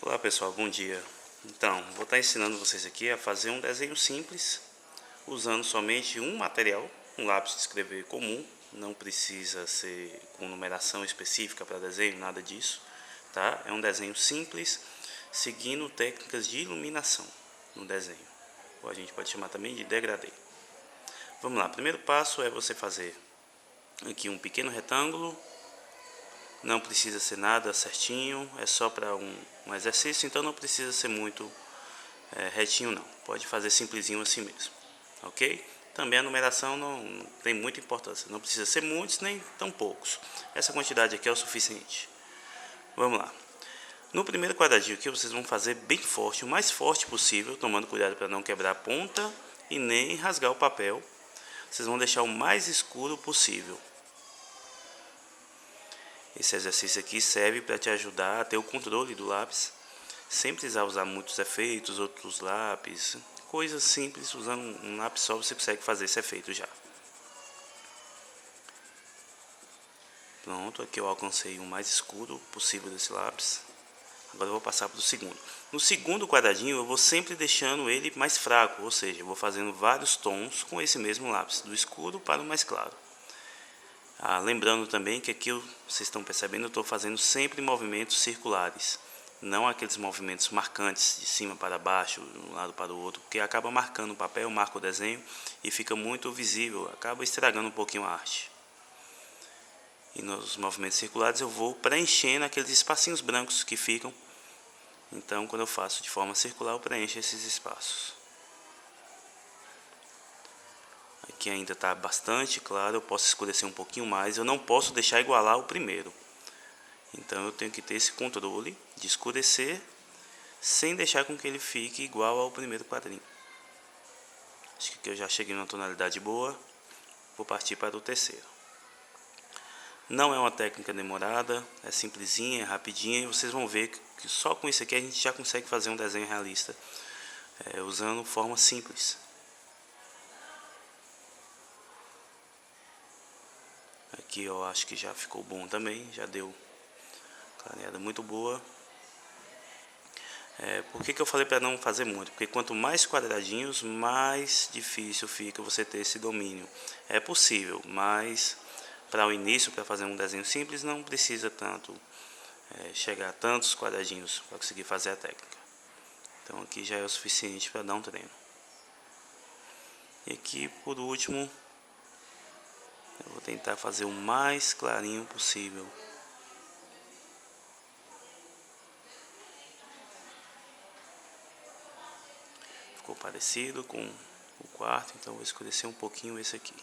Olá pessoal, bom dia. Então, vou estar ensinando vocês aqui a fazer um desenho simples usando somente um material, um lápis de escrever comum. Não precisa ser com numeração específica para desenho, nada disso, tá? É um desenho simples, seguindo técnicas de iluminação no desenho, ou a gente pode chamar também de degradê. Vamos lá, primeiro passo é você fazer aqui um pequeno retângulo. Não precisa ser nada certinho, é só para um exercício, então não precisa ser muito retinho não. Pode fazer simplesinho assim mesmo, ok? Também a numeração não tem muita importância, não precisa ser muitos nem tão poucos. Essa quantidade aqui é o suficiente. Vamos lá. No primeiro quadradinho aqui vocês vão fazer bem forte, o mais forte possível, tomando cuidado para não quebrar a ponta e nem rasgar o papel. Vocês vão deixar o mais escuro possível. Esse exercício aqui serve para te ajudar a ter o controle do lápis, sem precisar usar muitos efeitos, outros lápis, coisas simples, usando um lápis só você consegue fazer esse efeito já. Pronto, aqui eu alcancei o mais escuro possível desse lápis. Agora eu vou passar para o segundo. No segundo quadradinho eu vou sempre deixando ele mais fraco, ou seja, eu vou fazendo vários tons com esse mesmo lápis, do escuro para o mais claro. Lembrando também que aqui vocês estão percebendo, eu estou fazendo sempre movimentos circulares, não aqueles movimentos marcantes de cima para baixo, de um lado para o outro, porque acaba marcando o papel, marca o desenho e fica muito visível, acaba estragando um pouquinho a arte. E nos movimentos circulares eu vou preenchendo aqueles espacinhos brancos que ficam, então quando eu faço de forma circular eu preencho esses espaços. Aqui ainda está bastante claro, eu posso escurecer um pouquinho mais, eu não posso deixar igualar o primeiro. Então eu tenho que ter esse controle de escurecer, sem deixar com que ele fique igual ao primeiro quadrinho. Acho que aqui eu já cheguei numa tonalidade boa, vou partir para o terceiro. Não é uma técnica demorada, é simplesinha, é rapidinha, e vocês vão ver que só com isso aqui a gente já consegue fazer um desenho realista, usando forma simples. Aqui eu acho que já ficou bom também, já deu clareada muito boa. Por que eu falei para não fazer muito? Porque quanto mais quadradinhos, mais difícil fica você ter esse domínio. É possível, mas para o início, para fazer um desenho simples, não precisa tanto chegar a tantos quadradinhos para conseguir fazer a técnica. Então aqui já é o suficiente para dar um treino. E aqui por último, eu vou tentar fazer o mais clarinho possível. Ficou parecido com o quarto, então vou escurecer um pouquinho esse aqui.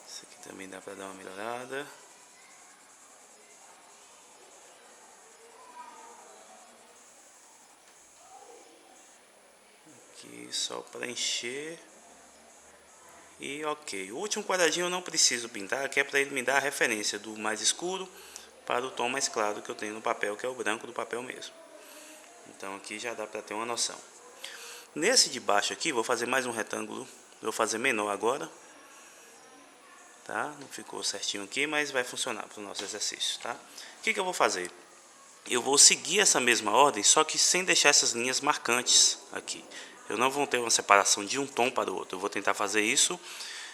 Esse aqui também dá para dar uma melhorada. Aqui só para encher. E ok, o último quadradinho eu não preciso pintar, que é para ele me dar a referência do mais escuro para o tom mais claro que eu tenho no papel, que é o branco do papel mesmo. Então aqui já dá para ter uma noção. Nesse de baixo aqui, vou fazer mais um retângulo, vou fazer menor agora. Tá? Não ficou certinho aqui, mas vai funcionar para o nosso exercício. Tá? O que eu vou fazer? Eu vou seguir essa mesma ordem, só que sem deixar essas linhas marcantes aqui. Eu não vou ter uma separação de um tom para o outro. Eu vou tentar fazer isso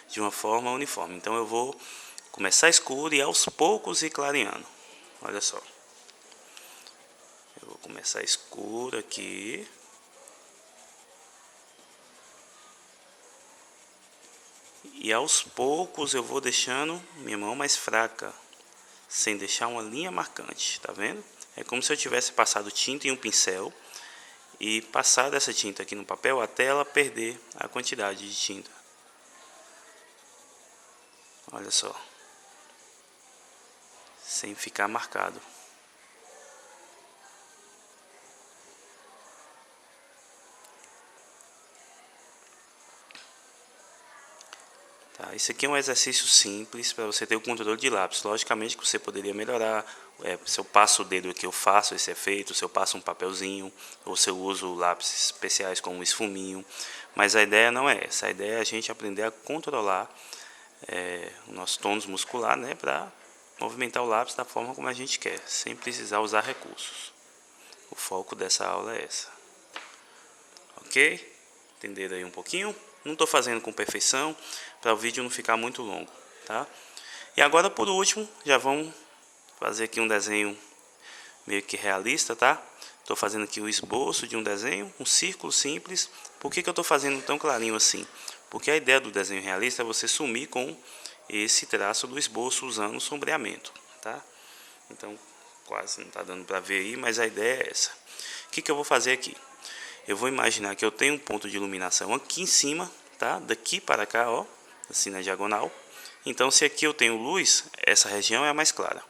de uma forma uniforme. Então eu vou começar escuro e aos poucos ir clareando. Olha só. Eu vou começar escuro aqui. E aos poucos eu vou deixando minha mão mais fraca, sem deixar uma linha marcante, tá vendo? É como se eu tivesse passado tinta em um pincel e passar essa tinta aqui no papel até ela perder a quantidade de tinta. Olha só. Sem ficar marcado. Tá, esse aqui é um exercício simples para você ter o controle de lápis. Logicamente que você poderia melhorar. Se eu passo o dedo aqui, eu faço esse efeito. Se eu passo um papelzinho, ou se eu uso lápis especiais como um esfuminho. Mas a ideia não é essa. A ideia é a gente aprender a controlar o nosso tônus muscular, né, para movimentar o lápis da forma como a gente quer, sem precisar usar recursos. O foco dessa aula é essa. Ok? Entenderam aí um pouquinho? Não estou fazendo com perfeição, para o vídeo não ficar muito longo, tá? E agora, por último, já vamos fazer aqui um desenho meio que realista, tá? Estou fazendo aqui o esboço de um desenho, um círculo simples. Por que eu estou fazendo tão clarinho assim? Porque a ideia do desenho realista é você sumir com esse traço do esboço usando o sombreamento, tá? Então, quase não está dando para ver aí, mas a ideia é essa. O que eu vou fazer aqui? Eu vou imaginar que eu tenho um ponto de iluminação aqui em cima, tá? Daqui para cá, ó, assim na diagonal. Então, se aqui eu tenho luz, essa região é a mais clara.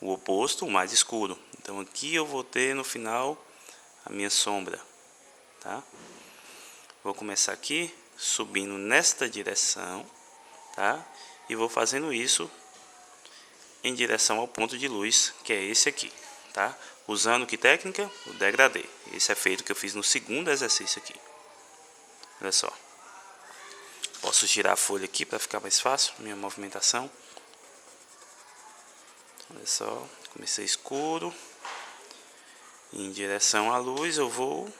O oposto, o mais escuro. Então, aqui eu vou ter no final a minha sombra, tá? Vou começar aqui, subindo nesta direção, tá? E vou fazendo isso em direção ao ponto de luz, que é esse aqui, tá? Usando que técnica? O degradê. Esse é feito que eu fiz no segundo exercício aqui. Olha só. Posso girar a folha aqui para ficar mais fácil, minha movimentação. Olha só, comecei escuro. Em direção à luz eu vou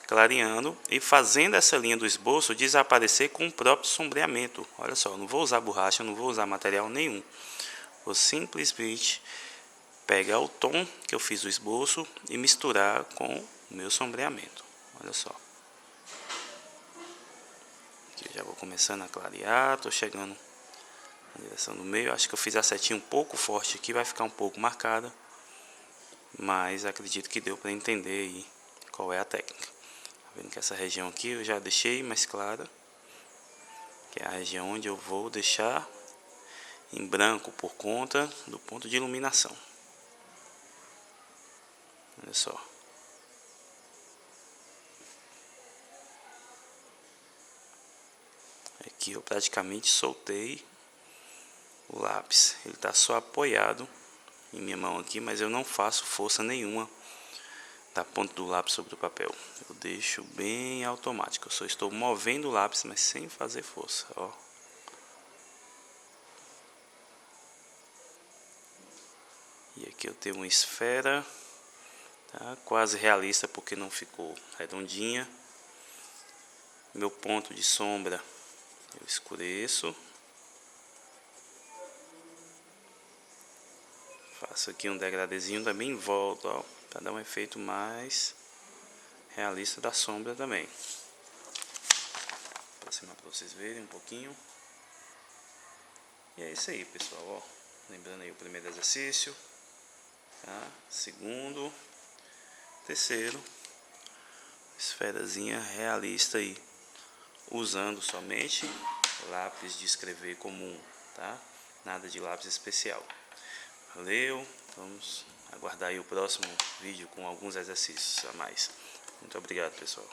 clareando e fazendo essa linha do esboço desaparecer com o próprio sombreamento. Olha só, não vou usar borracha, não vou usar material nenhum. Vou simplesmente pegar o tom que eu fiz o esboço e misturar com o meu sombreamento. Olha só. Aqui eu já vou começando a clarear, estou chegando na direção do meio. Acho que eu fiz a setinha um pouco forte aqui, vai ficar um pouco marcada. Mas acredito que deu para entender aí qual é a técnica. Tá vendo que essa região aqui eu já deixei mais clara, que é a região onde eu vou deixar em branco por conta do ponto de iluminação. Olha só. Aqui eu praticamente soltei o lápis. Ele está só apoiado em minha mão aqui, mas eu não faço força nenhuma da ponta do lápis sobre o papel. Eu deixo bem automático. Eu só estou movendo o lápis, mas sem fazer força, ó. E aqui eu tenho uma esfera, tá? Quase realista porque não ficou redondinha. Meu ponto de sombra eu escureço. Faço aqui um degradezinho também em volta, ó, para dar um efeito mais realista da sombra também. Vou aproximar para vocês verem um pouquinho. E é isso aí, pessoal, ó. Lembrando aí o primeiro exercício, tá? Segundo, terceiro, esferazinha realista aí, usando somente lápis de escrever comum, tá? Nada de lápis especial. Valeu, vamos aguardar aí o próximo vídeo com alguns exercícios a mais. Muito obrigado, pessoal.